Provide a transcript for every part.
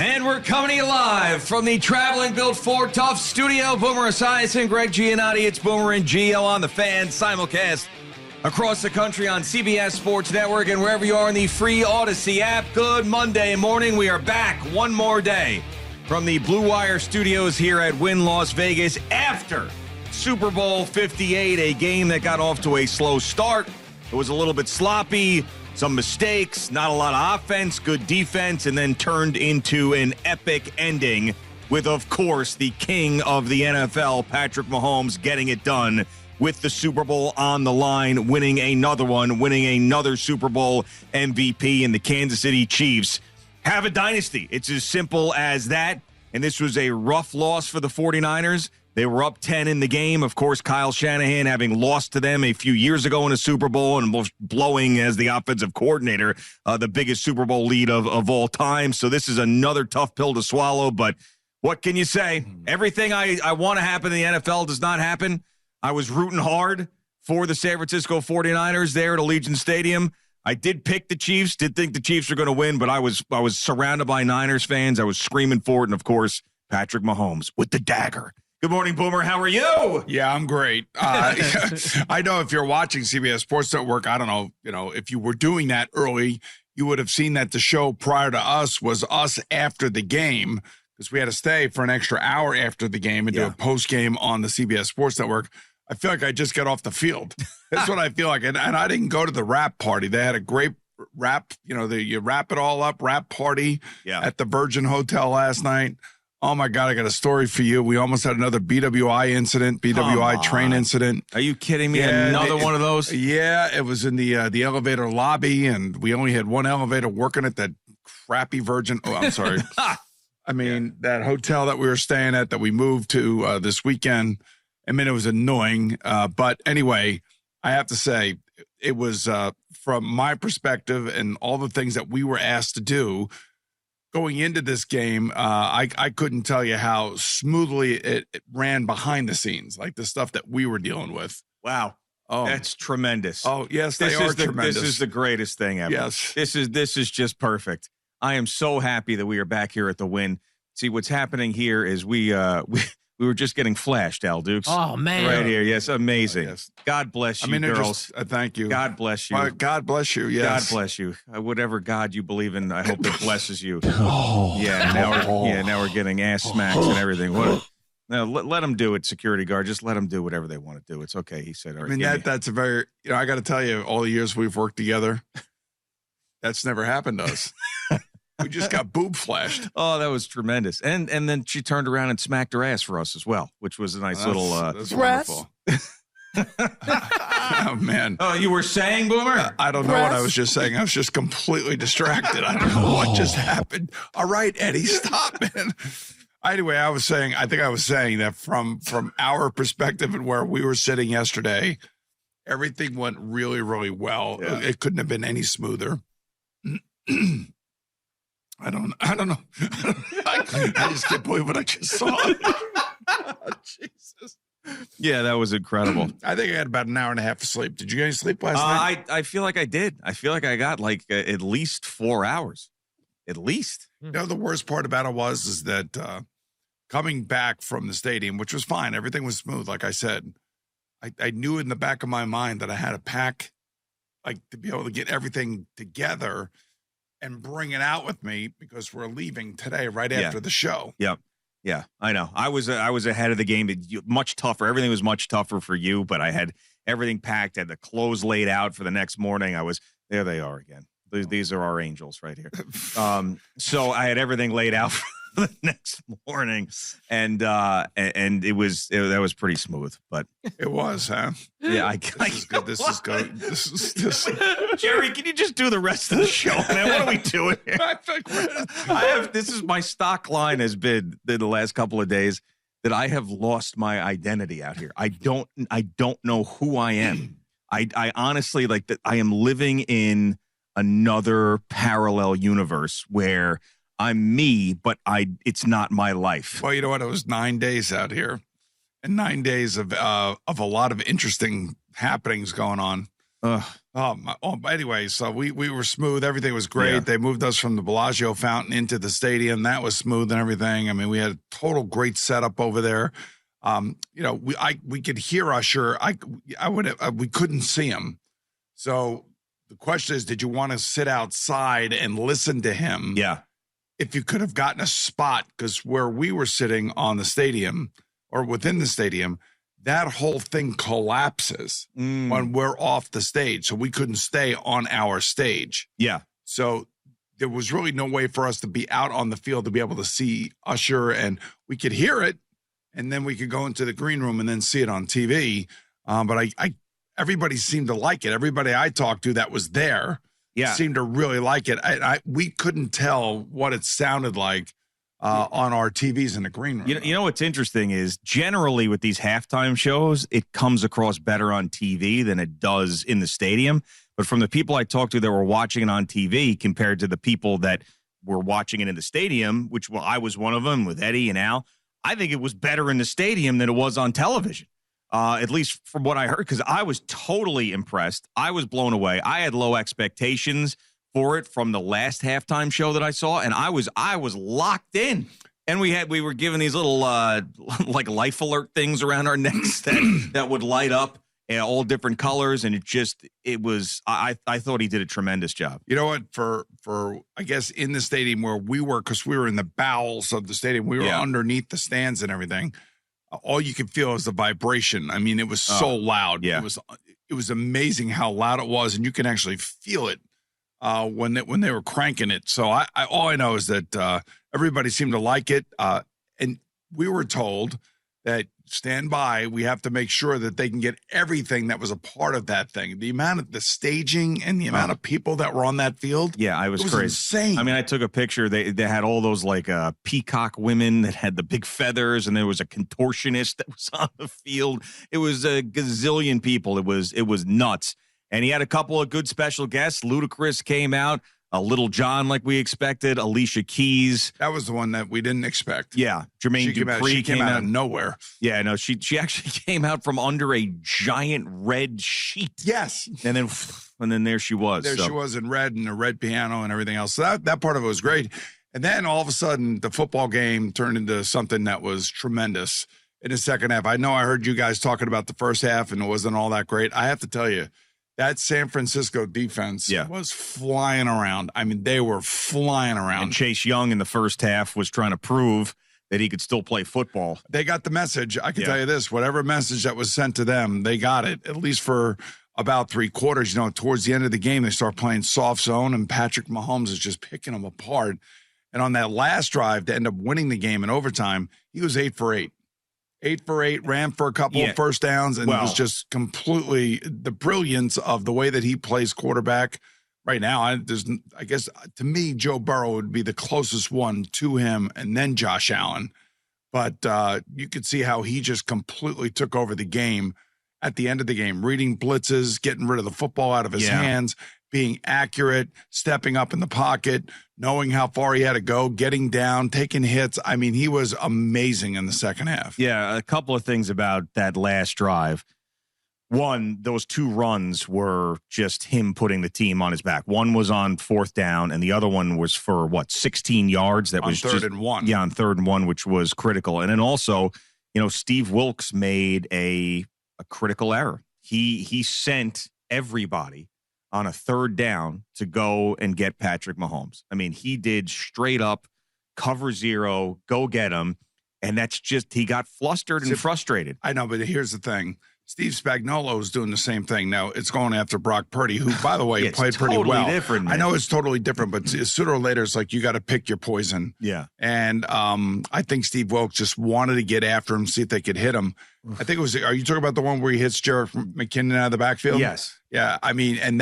And we're coming to you live from the Traveling Built Ford Tough studio. Boomer Esiason, Greg Giannotti. It's Boomer and Gio on the Fan simulcast across the country on CBS Sports Network and wherever you are in the free Odyssey app. Good Monday morning. We are back one more day from the Blue Wire studios here at Wynn Las Vegas after Super Bowl 58, a game that got off to a slow start. It was a little bit sloppy. Some mistakes, not a lot of offense, good defense, and then turned into an epic ending with, of course, the king of the NFL, Patrick Mahomes, getting it done with the Super Bowl on the line, winning another one, winning another Super Bowl MVP, and the Kansas City Chiefs have a dynasty. It's as simple as that, and this was a rough loss for the 49ers. They were up 10 in the game. Of course, Kyle Shanahan having lost to them a few years ago in a Super Bowl and blowing as the offensive coordinator the biggest Super Bowl lead of all time. So this is another tough pill to swallow. But what can you say? Everything I want to happen in the NFL does not happen. I was rooting hard for the San Francisco 49ers there at Allegiant Stadium. I did pick the Chiefs, did think the Chiefs were going to win, but I was surrounded by Niners fans. I was screaming for it. And, of course, Patrick Mahomes with the dagger. Good morning, Boomer. How are you? Yeah, I'm great. I know if you're watching CBS Sports Network, I don't know, if you were doing that early, you would have seen that the show prior to us was us after the game because we had to stay for an extra hour after the game and do a post game on the CBS Sports Network. I feel like I just got off the field. That's what I feel like. And I didn't go to the wrap party. They had a great wrap, you wrap it all up, wrap party at the Virgin Hotel last night. Oh, my God, I got a story for you. We almost had another BWI train incident. Are you kidding me? Yeah, another one of those? Yeah, it was in the elevator lobby, and we only had one elevator working at that crappy Virgin. Oh, I'm sorry. I mean, that hotel that we were staying at that we moved to this weekend, I mean, it was annoying. But anyway, I have to say, it was, from my perspective and all the things that we were asked to do, going into this game, I couldn't tell you how smoothly it ran behind the scenes, like the stuff that we were dealing with. Wow. Oh, that's tremendous. Oh, yes, they are tremendous. This is the greatest thing ever. Yes. This is just perfect. I am so happy that we are back here at the Wynn. See, what's happening here is we were just getting flashed, Al Dukes. Oh, man. Right here. Yes, amazing. Yes. God bless you, girls. Thank you. God bless you. God bless you, yes. God bless you. Whatever God you believe in, I hope it blesses you. Oh. Yeah, now we're getting ass smacks and everything. No, let them do it, security guard. Just let them do whatever they want to do. It's okay, he said. All right, I mean, that's a very, I got to tell you, all the years we've worked together, that's never happened to us. We just got boob flashed. Oh, that was tremendous. And then she turned around and smacked her ass for us as well, which was a nice little that's wonderful. Oh, man. Oh, you were saying, Boomer? I don't know what I was just saying. I was just completely distracted. I don't know what just happened. All right, Eddie, stop, man. Anyway, I think I was saying that from our perspective and where we were sitting yesterday, everything went really, really well. Yeah. It couldn't have been any smoother. I don't know. I just can't believe what I just saw. Oh, Jesus. Yeah, that was incredible. I think I had about an hour and a half of sleep. Did you get any sleep last night? I feel like I did. I feel like I got at least 4 hours. At least. You know, the worst part about it is that coming back from the stadium, which was fine, everything was smooth, like I said, I knew in the back of my mind that I had to pack, to be able to get everything together and bring it out with me because we're leaving today right after the show. Yep. Yeah, I know. I was ahead of the game. Much tougher. Everything was much tougher for you, but I had everything packed, had the clothes laid out for the next morning. There they are again. These are our angels right here. So I had everything laid out for the next morning, and that was pretty smooth. But it was, huh? Yeah, this is good. This is good. This. Jerry, can you just do the rest of the show, man? What are we doing here? This is my stock line has been in the last couple of days that I have lost my identity out here. I don't know who I am. I honestly that I am living in another parallel universe where I'm me, but it's not my life. Well, you know what? It was 9 days out here, and 9 days of a lot of interesting happenings going on. Anyway, so we were smooth. Everything was great. Yeah. They moved us from the Bellagio fountain into the stadium. That was smooth and everything. I mean, we had a total great setup over there. We could hear Usher. We couldn't see him. So the question is, did you want to sit outside and listen to him? Yeah. If you could have gotten a spot, because where we were sitting on the stadium or within the stadium, that whole thing collapses when we're off the stage. So we couldn't stay on our stage. Yeah. So there was really no way for us to be out on the field to be able to see Usher, and we could hear it, and then we could go into the green room and then see it on TV. But everybody seemed to like it. Everybody I talked to that was there seemed to really like it. We couldn't tell what it sounded like on our TVs in the green room. You know what's interesting is generally with these halftime shows, it comes across better on TV than it does in the stadium. But from the people I talked to that were watching it on TV compared to the people that were watching it in the stadium, which I was one of them with Eddie and Al, I think it was better in the stadium than it was on television. At least from what I heard, because I was totally impressed. I was blown away. I had low expectations for it from the last halftime show that I saw, and I was locked in. And we were given these little like life alert things around our necks that would light up all different colors, and it was I thought he did a tremendous job. You know what? For I guess in the stadium where we were, because we were in the bowels of the stadium, we were underneath the stands and everything. All you could feel is the vibration. I mean, it was so loud. Yeah. It was amazing how loud it was, and you can actually feel it when they were cranking it. So all I know is that everybody seemed to like it, and we were told that stand by. We have to make sure that they can get everything that was a part of that thing. The amount of the staging and the amount of people that were on that field. Yeah, it was crazy. Insane. I mean, I took a picture. They had all those like peacock women that had the big feathers, and there was a contortionist that was on the field. It was a gazillion people. It was nuts. And he had a couple of good special guests. Ludacris came out. Little John, like we expected. Alicia Keys. That was the one that we didn't expect. Yeah. Jermaine Dupri came out of nowhere. Yeah, no, she actually came out from under a giant red sheet. Yes. And then there she was. She was in red and a red piano and everything else. So that part of it was great. And then all of a sudden, the football game turned into something that was tremendous in the second half. I know I heard you guys talking about the first half and it wasn't all that great. I have to tell you, that San Francisco defense was flying around. I mean, they were flying around. And Chase Young in the first half was trying to prove that he could still play football. They got the message. I can tell you this, whatever message that was sent to them, they got it, at least for about three quarters. You know, towards the end of the game, they start playing soft zone, and Patrick Mahomes is just picking them apart. And on that last drive to end up winning the game in overtime, he was 8 for 8. 8 for 8, ran for a couple of first downs, and it was just completely the brilliance of the way that he plays quarterback right now. I guess to me, Joe Burrow would be the closest one to him, and then Josh Allen. But you could see how he just completely took over the game at the end of the game, reading blitzes, getting rid of the football out of his hands, being accurate, stepping up in the pocket, knowing how far he had to go, getting down, taking hits. I mean, he was amazing in the second half. Yeah, a couple of things about that last drive. One, those two runs were just him putting the team on his back. One was on fourth down, and the other one was for, 16 yards? That was on third and one. Yeah, on 3rd and 1, which was critical. And then also, Steve Wilkes made a critical error. He sent everybody on a 3rd down to go and get Patrick Mahomes. I mean, he did straight up cover 0, go get him. And that's just, he got flustered and frustrated. I know, but here's the thing. Steve Spagnuolo is doing the same thing. Now, it's going after Brock Purdy, who, by the way, played pretty well. Different, man. I know it's totally different, but sooner or later, it's like you got to pick your poison. Yeah. And I think Steve Wilkes just wanted to get after him, see if they could hit him. I think it was, are you talking about the one where he hits Jerick McKinnon out of the backfield? Yes. Yeah. I mean, and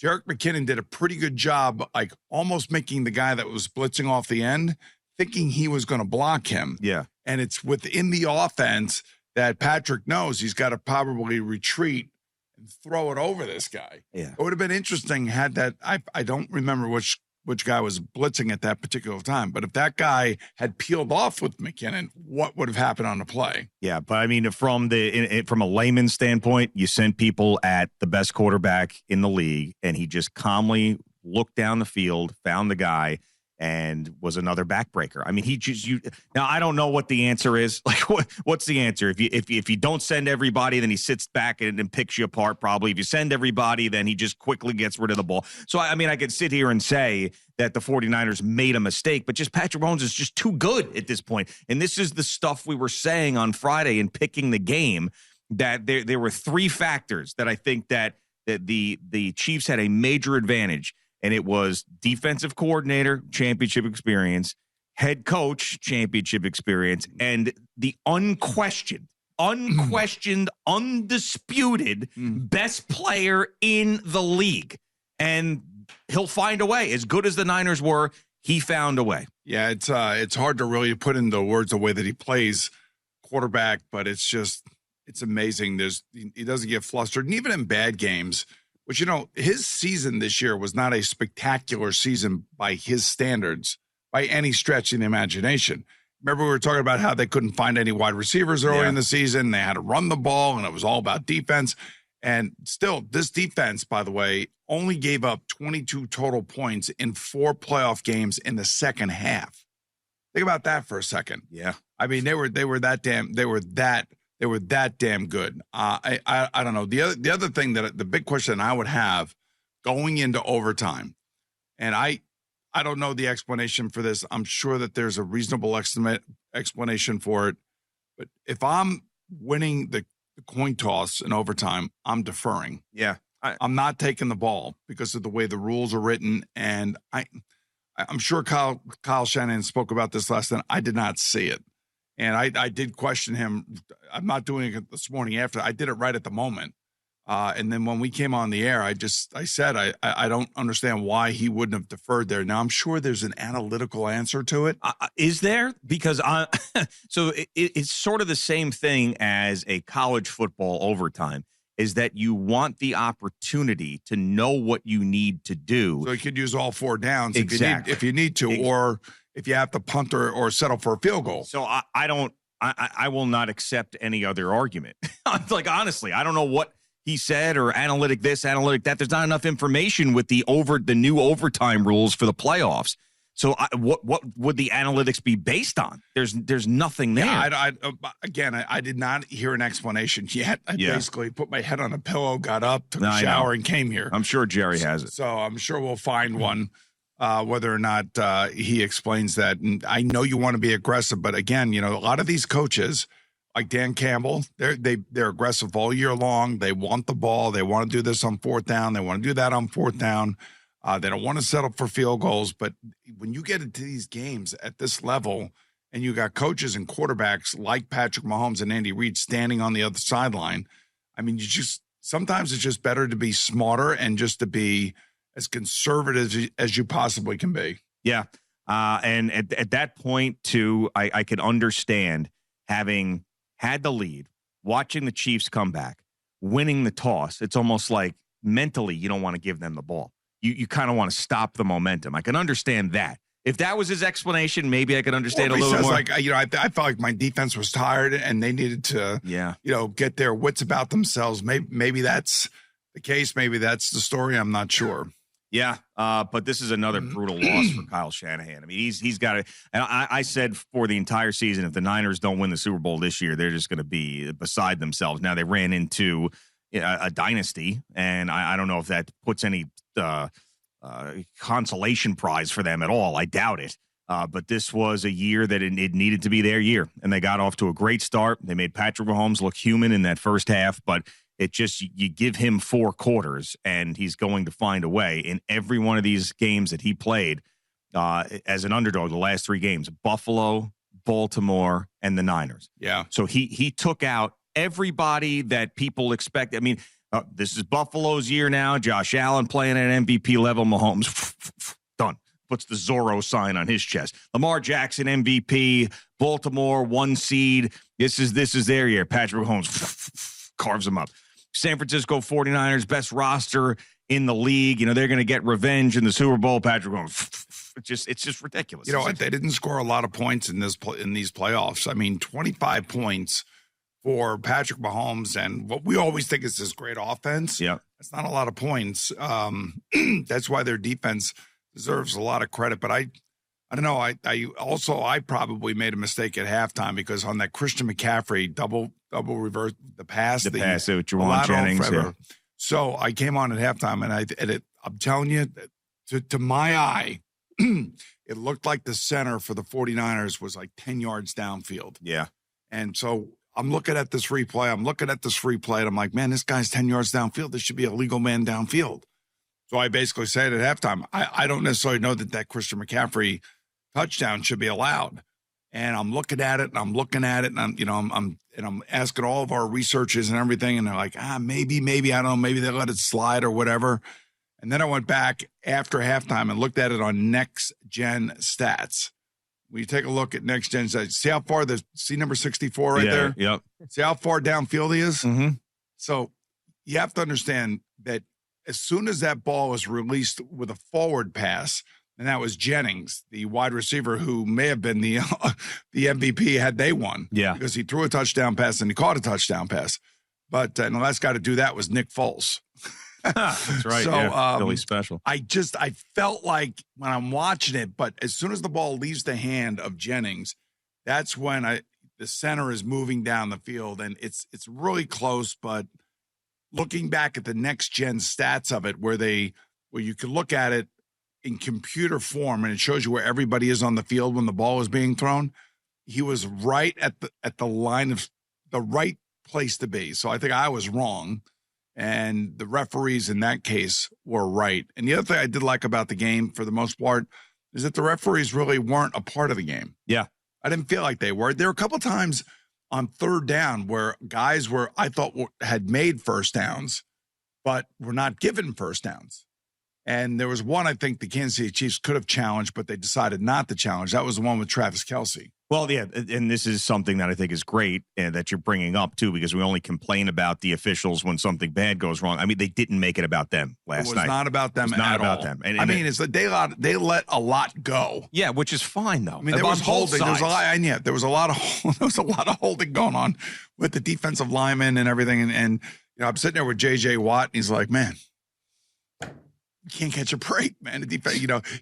Jerick McKinnon did a pretty good job, like almost making the guy that was blitzing off the end, thinking he was going to block him. Yeah. And it's within the offense that Patrick knows he's got to probably retreat and throw it over this guy. Yeah. It would have been interesting had that. I don't remember which which guy was blitzing at that particular time. But if that guy had peeled off with McKinnon, what would have happened on the play? Yeah, but I mean, from a layman's standpoint, you sent people at the best quarterback in the league, and he just calmly looked down the field, found the guy, and was another backbreaker. I mean, now I don't know what the answer is. Like, what's the answer? If you don't send everybody, then he sits back and picks you apart. Probably. If you send everybody, then he just quickly gets rid of the ball. So I mean, I could sit here and say that the 49ers made a mistake, but just Patrick Mahomes is just too good at this point. And this is the stuff we were saying on Friday in picking the game, that there were three factors that I think that the Chiefs had a major advantage. And it was defensive coordinator, championship experience, head coach, championship experience, and the unquestioned, undisputed best player in the league. And he'll find a way. As good as the Niners were, he found a way. Yeah, it's hard to really put into words the way that he plays quarterback, but it's amazing. He doesn't get flustered, and even in bad games. Which, his season this year was not a spectacular season by his standards, by any stretch of the imagination. Remember, we were talking about how they couldn't find any wide receivers early in the season. They had to run the ball, and it was all about defense. And still, this defense, by the way, only gave up 22 total points in 4 playoff games in the second half. Think about that for a second. Yeah. I mean, they were that damn good. I don't know. The other thing the big question I would have going into overtime, and I don't know the explanation for this. I'm sure that there's a reasonable explanation for it. But if I'm winning the coin toss in overtime, I'm deferring. Yeah. I'm not taking the ball because of the way the rules are written. And I'm sure Kyle Shanahan spoke about this last night. I did not see it. And I did question him. I'm not doing it this morning after. I did it right at the moment. And then when we came on the air, I said, I don't understand why he wouldn't have deferred there. Now, I'm sure there's an analytical answer to it. Is there? Because so it's sort of the same thing as a college football overtime, is that you want the opportunity to know what you need to do. So you could use all 4 downs exactly. if you need to, or if you have to punt or settle for a field goal. So I will not accept any other argument. Like, honestly, I don't know what he said or analytic this, analytic that. There's not enough information with the new overtime rules for the playoffs. So what would the analytics be based on? There's nothing there. Yeah, I did not hear an explanation yet. I basically put my head on a pillow, got up, took a shower, and came here. I'm sure Jerry has it. So I'm sure we'll find one. Whether or not he explains that. And I know you want to be aggressive, but again, a lot of these coaches, like Dan Campbell, they're aggressive all year long. They want the ball. They want to do this on 4th down. They want to do that on 4th down. They don't want to settle for field goals. But when you get into these games at this level and you got coaches and quarterbacks like Patrick Mahomes and Andy Reid standing on the other sideline, I mean, sometimes it's just better to be smarter and just to be as conservative as you possibly can be. Yeah. And at that point, too, I could understand having had the lead, watching the Chiefs come back, winning the toss. It's almost like mentally you don't want to give them the ball. You kind of want to stop the momentum. I can understand that. If that was his explanation, maybe I could understand a little more. Like, I felt like my defense was tired and they needed to, get their wits about themselves. Maybe that's the case. Maybe that's the story. I'm not sure. Yeah, but this is another brutal loss for Kyle Shanahan. I mean, he's got it. And I said for the entire season, if the Niners don't win the Super Bowl this year, they're just going to be beside themselves. Now, they ran into a dynasty, and I don't know if that puts any consolation prize for them at all. I doubt it. But this was a year that it needed to be their year, and they got off to a great start. They made Patrick Mahomes look human in that first half, but it just, you give him 4 quarters and he's going to find a way in every one of these games that he played as an underdog. The last 3 games, Buffalo, Baltimore, and the Niners. Yeah. So he took out everybody that people expect. I mean, this is Buffalo's year now. Josh Allen playing at an MVP level. Mahomes done. Puts the Zorro sign on his chest. Lamar Jackson MVP. Baltimore 1 seed. This is their year. Patrick Mahomes carves them up. San Francisco 49ers, best roster in the league. They're going to get revenge in the Super Bowl. Patrick going, it's just ridiculous. They didn't score a lot of points in these playoffs. I mean, 25 points for Patrick Mahomes and what we always think is this great offense. Yeah. It's not a lot of points. That's why their defense deserves a lot of credit. But I don't know. I probably made a mistake at halftime because on that Christian McCaffrey double reverse the pass with Juwan Jennings. Yeah. So I came on at halftime and I'm telling you, to my eye, it looked like the center for the 49ers was like 10 yards downfield. Yeah. And so I'm looking at this replay. And I'm like, man, this guy's 10 yards downfield. This should be a legal man downfield. So I basically said at halftime, I don't necessarily know that Christian McCaffrey touchdown should be allowed. And I'm looking at it, and I'm asking all of our researchers and everything, and they're like, maybe, I don't know, maybe they let it slide or whatever. And then I went back after halftime and looked at it on Next Gen Stats. When you take a look at Next Gen Stats, see how far see number 64 right there? Yep. See how far downfield he is? Mm-hmm. So you have to understand that as soon as that ball was released with a forward pass, and that was Jennings, the wide receiver who may have been the MVP had they won. Yeah. Because he threw a touchdown pass and he caught a touchdown pass. But and the last guy to do that was Nick Foles. That's right. So, really special. I felt like when I'm watching it, but as soon as the ball leaves the hand of Jennings, that's when the center is moving down the field, and it's really close. But looking back at the Next Gen Stats of it, where you could look at it in computer form, and it shows you where everybody is on the field when the ball is being thrown, he was right at the line of the right place to be. So I think I was wrong, and the referees in that case were right. And the other thing I did like about the game, for the most part, is that the referees really weren't a part of the game. Yeah. I didn't feel like they were. There were a couple times on third down where guys had made first downs, but were not given first downs. And there was one I think the Kansas City Chiefs could have challenged, but they decided not to challenge. That was the one with Travis Kelce. Well, yeah, and this is something that I think is great that you're bringing up, too, because we only complain about the officials when something bad goes wrong. I mean, they didn't make it about them last night. It was not about them at all. It was not about them. And it's that they let a lot go. Yeah, which is fine, though. I mean, there was holding. There was a lot of holding going on with the defensive linemen and everything. And I'm sitting there with J.J. Watt, and he's like, man, you can't catch a break, man.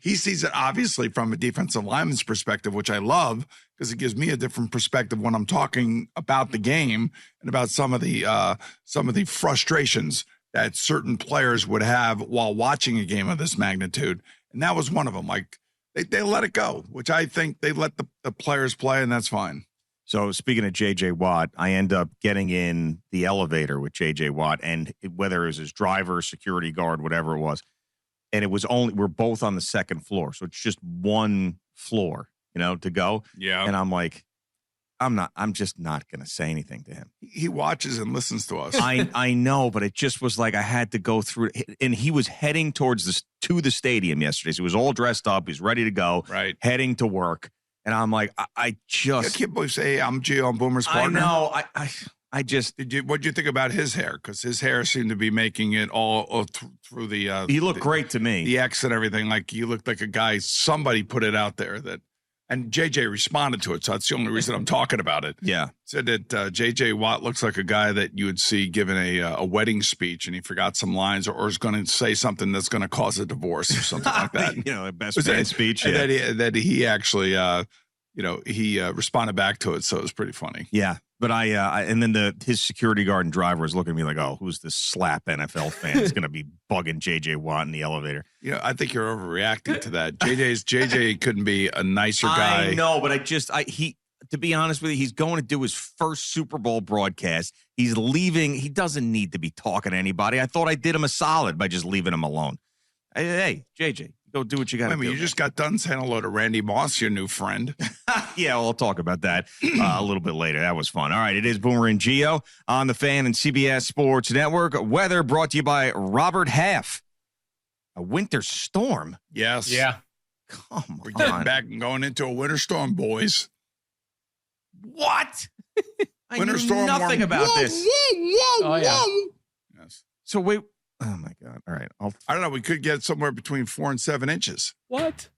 He sees it obviously from a defensive lineman's perspective, which I love because it gives me a different perspective when I'm talking about the game and about some of the frustrations that certain players would have while watching a game of this magnitude. And that was one of them. Like they let it go, which I think they let the players play, and that's fine. So speaking of J.J. Watt, I end up getting in the elevator with J.J. Watt, and whether it was his driver, security guard, whatever it was, and it was we're both on the second floor. So it's just one floor, to go. Yeah. And I'm like, I'm just not going to say anything to him. He watches and listens to us. I know, but it just was like I had to go through it. And he was heading to the stadium yesterday. So he was all dressed up. He's ready to go. Right. Heading to work. And I'm like, I just. I can't believe say, hey, I'm Gio and Boomer's partner. I know. I just. What'd you think about his hair? Because his hair seemed to be making it all through the. He looked great to me. The X and everything. Like he looked like a guy. Somebody put it out there that. And JJ responded to it, so that's the only reason I'm talking about it. Yeah. Said that JJ Watt looks like a guy that you would see giving a wedding speech, and he forgot some lines or is going to say something that's going to cause a divorce or something like that. A best man speech. And yeah. that he actually, he responded back to it, so it was pretty funny. Yeah. But and then his security guard and driver was looking at me like, oh, who's this slap NFL fan that's going to be bugging J.J. Watt in the elevator? I think you're overreacting to that. JJ couldn't be a nicer guy. I know, but to be honest with you, he's going to do his first Super Bowl broadcast. He's leaving. He doesn't need to be talking to anybody. I thought I did him a solid by just leaving him alone. Hey, JJ. Go do what you got to do. You just got done saying hello to Randy Moss, your new friend. Yeah, I'll talk about that a little bit later. That was fun. All right, it is Boomer and Gio on the Fan and CBS Sports Network. Weather brought to you by Robert Half. A winter storm? Yes. Yeah. Come We're on. getting back and going into a winter storm, boys. What? I Winter knew storm nothing warm. about this. Oh, yeah. Yes. So wait, Oh, my God. All right. I don't know. We could get somewhere between 4 and 7 inches. What?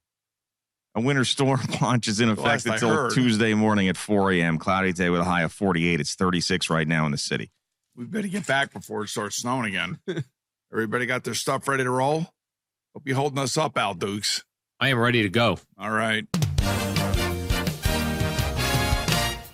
A winter storm launches in effect until Tuesday morning at 4 a.m. Cloudy day with a high of 48. It's 36 right now in the city. We better get back before it starts snowing again. Everybody got their stuff ready to roll? Hope you're holding us up, Al Dukes. I am ready to go. All right.